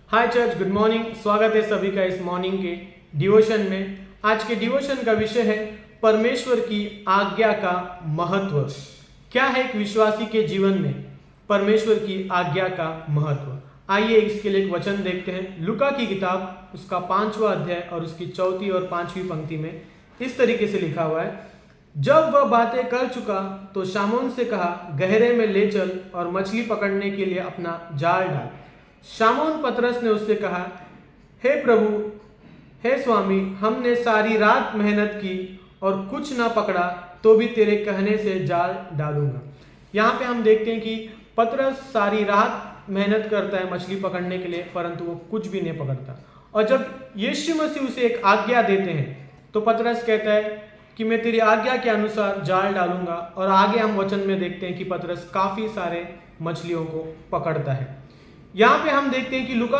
हाय church, good morning. स्वागत है सभी का इस मॉर्निंग के डिवोशन में। आज के डिवोशन का विषय है परमेश्वर की आज्ञा का महत्व। क्या है एक विश्वासी के जीवन में परमेश्वर की आज्ञा का महत्व। आइए इसके लिए एक वचन देखते हैं। लूका की किताब उसका 5वां अध्याय और उसकी 4th और 5वीं पंक्ति में इस तरीके से लिखा हुआ है। जब वह बातें कर चुका तो शामौन से कहा, गहरे में ले चल और मछली पकड़ने के लिए अपना जाल डाल। शामौन पतरस ने उससे कहा, हे प्रभु, हे स्वामी, हमने सारी रात मेहनत की और कुछ ना पकड़ा, तो भी तेरे कहने से जाल डालूंगा। यहाँ पे हम देखते हैं कि पतरस सारी रात मेहनत करता है मछली पकड़ने के लिए, परंतु वो कुछ भी नहीं पकड़ता। और जब यीशु मसीह उसे एक आज्ञा देते हैं तो पतरस कहता है कि मैं तेरी आज्ञा के अनुसार जाल डालूंगा। और आगे हम वचन में देखते हैं कि पतरस काफी सारे मछलियों को पकड़ता है। यहाँ पे हम देखते हैं कि लूका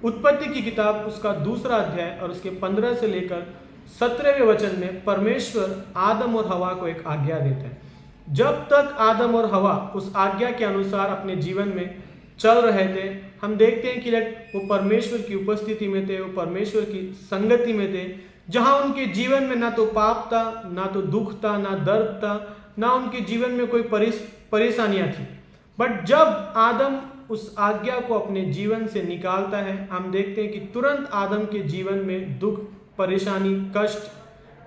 उत्पत्ति की किताब उसका 2रा अध्याय और उसके 15 से लेकर 17वें वचन में परमेश्वर आदम और हवा को एक आज्ञा देता है। जब तक आदम और हवा उस आज्ञा के अनुसार अपने जीवन में चल रहे थे, हम देखते हैं कि वो परमेश्वर की उपस्थिति में थे, वो परमेश्वर की संगति में थे, जहाँ उनके जीवन में ना तो पाप था, ना तो दुख था, ना दर्द था, ना उनके जीवन में कोई परेशानियां थी। बट जब आदम उस आज्ञा को अपने जीवन से निकालता है, हम देखते हैं कि तुरंत आदम के जीवन में दुख, परेशानी, कष्ट,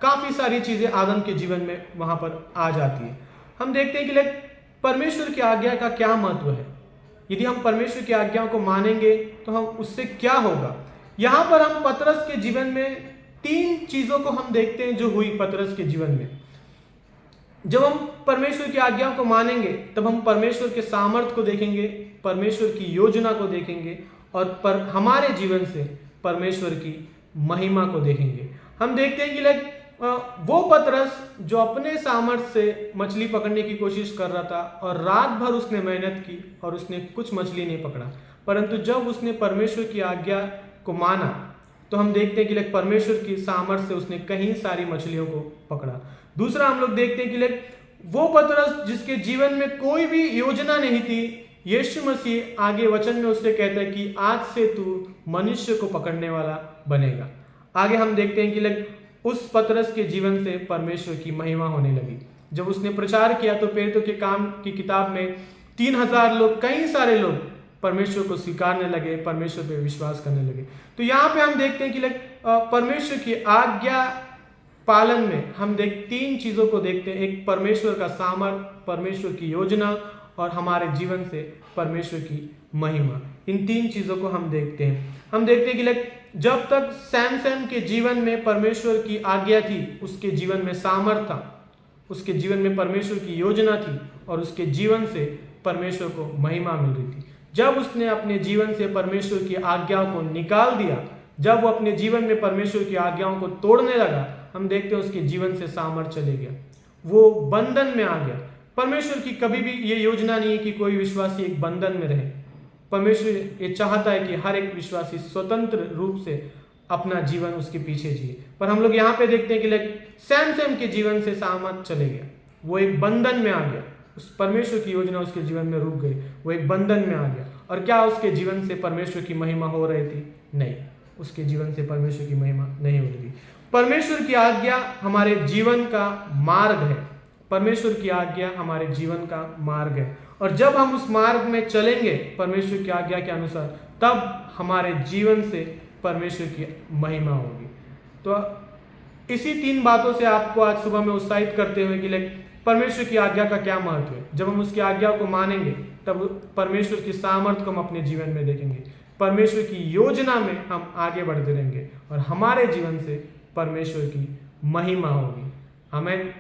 काफी सारी चीजें आदम के जीवन में वहां पर आ जाती है। हम देखते हैं कि परमेश्वर की आज्ञा का क्या महत्व है। यदि हम परमेश्वर की आज्ञा को मानेंगे तो हम उससे क्या होगा। यहाँ पर हम पतरस के जीवन में 3 चीजों को हम देखते हैं जो हुई पतरस के जीवन में। जब हम परमेश्वर की आज्ञा को मानेंगे तब हम परमेश्वर के सामर्थ्य को देखेंगे, परमेश्वर की योजना को देखेंगे और हमारे जीवन से परमेश्वर की महिमा को देखेंगे। हम देखते हैं कि वो पतरस जो अपने सामर्थ्य से मछली पकड़ने की कोशिश कर रहा था और रात भर उसने मेहनत की और उसने कुछ मछली नहीं पकड़ा, परंतु जब उसने परमेश्वर की आज्ञा को माना तो हम देखते हैं कि परमेश्वर की सामर्थ्य से उसने कई सारी मछलियों को पकड़ा। दूसरा हम लोग देखते हैं कि वो पतरस जिसके जीवन में कोई भी योजना नहीं थी, यीशु मसीह आगे वचन में उससे कहता है कि आज से तू मनुष्य को पकड़ने वाला बनेगा। आगे हम देखते हैं कि उस पतरस के जीवन से परमेश्वर की महिमा होने लगी। जब उसने प्रचार किया तो प्रेरितों के काम की किताब में 3000 लोग, कई सारे लोग परमेश्वर को स्वीकारने लगे, परमेश्वर पे विश्वास करने लगे। तो यहाँ पे हम देखते हैं कि परमेश्वर की आज्ञा पालन में हम 3 चीजों को देखते हैं। एक परमेश्वर का सामर्थ्य, परमेश्वर की योजना और हमारे जीवन से परमेश्वर की महिमा। इन 3 चीजों को हम देखते हैं। हम देखते हैं कि जब तक सैमसन के जीवन में परमेश्वर की आज्ञा थी, उसके जीवन में सामर्थ्य था, उसके जीवन में परमेश्वर की योजना थी और उसके जीवन से परमेश्वर को महिमा मिल रही थी। जब उसने अपने जीवन से परमेश्वर की आज्ञाओं को निकाल दिया, जब वो अपने जीवन में परमेश्वर की आज्ञाओं को तोड़ने लगा, हम देखते हैं उसके जीवन से सामर्थ्य चले गया, वो बंधन में आ गया। परमेश्वर की कभी भी ये योजना नहीं है कि कोई विश्वासी एक बंधन में रहे। परमेश्वर ये चाहता है कि हर एक विश्वासी स्वतंत्र रूप से अपना जीवन उसके पीछे जिए। पर हम लोग यहाँ पे देखते हैं कि सैमसन के जीवन से सामर्थ्य चले गया, वो एक बंधन में आ गया। उस परमेश्वर की योजना उसके जीवन में रुक गई, वो एक बंधन में आ गया। और क्या उसके जीवन से परमेश्वर की महिमा हो रही थी? नहीं, उसके जीवन से परमेश्वर की महिमा नहीं हो रही थी। परमेश्वर की आज्ञा हमारे जीवन का मार्ग है। परमेश्वर की आज्ञा हमारे जीवन का मार्ग है और जब हम उस मार्ग में चलेंगे परमेश्वर की आज्ञा के अनुसार, तब हमारे जीवन से परमेश्वर की महिमा होगी। तो इसी 3 बातों से आपको आज सुबह में उत्साहित करते हुए कि परमेश्वर की आज्ञा का क्या महत्व है। जब हम उसकी आज्ञा को मानेंगे तब परमेश्वर की सामर्थ्य को हम अपने जीवन में देखेंगे, परमेश्वर की योजना में हम आगे बढ़ते रहेंगे और हमारे जीवन से परमेश्वर की महिमा होगी। आमीन।